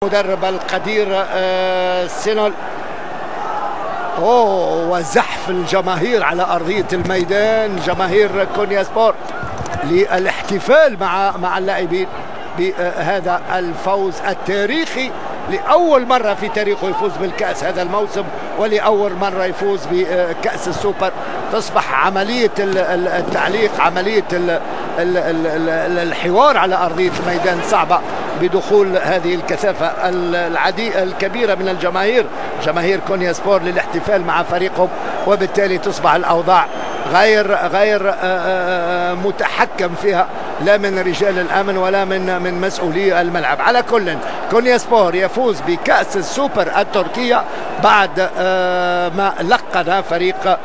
مدرب القدير سينول. وزحف الجماهير على أرضية الميدان، جماهير كونياسبور للاحتفال مع اللاعبين بهذا الفوز التاريخي. لأول مرة في تاريخه يفوز بالكأس هذا الموسم، ولأول مرة يفوز بكأس السوبر. تصبح عملية التعليق، عملية الحوار على أرضية الميدان صعبة بدخول هذه الكثافة الكبيرة من الجماهير، جماهير كونياسبور، للاحتفال مع فريقهم، وبالتالي تصبح الأوضاع غير متحكم فيها، لا من رجال الأمن ولا من مسؤولي الملعب. على كل، كونياسبور يفوز بكأس السوبر التركية بعد ما لقن فريق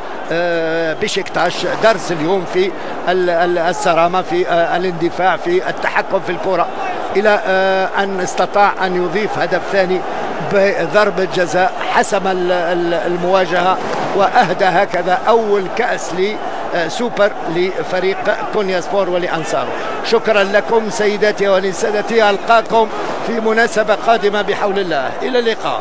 بشكتاش درس اليوم في الصرامة، في الاندفاع، في التحكم في الكرة، إلى أن استطاع أن يضيف هدف ثاني بضربة جزاء حسم المواجهة، وأهدى هكذا أول كأس سوبر لفريق كونياسبور ولأنصاره. شكرا لكم سيداتي ونسادتي، ألقاكم في مناسبة قادمة بحول الله، إلى اللقاء.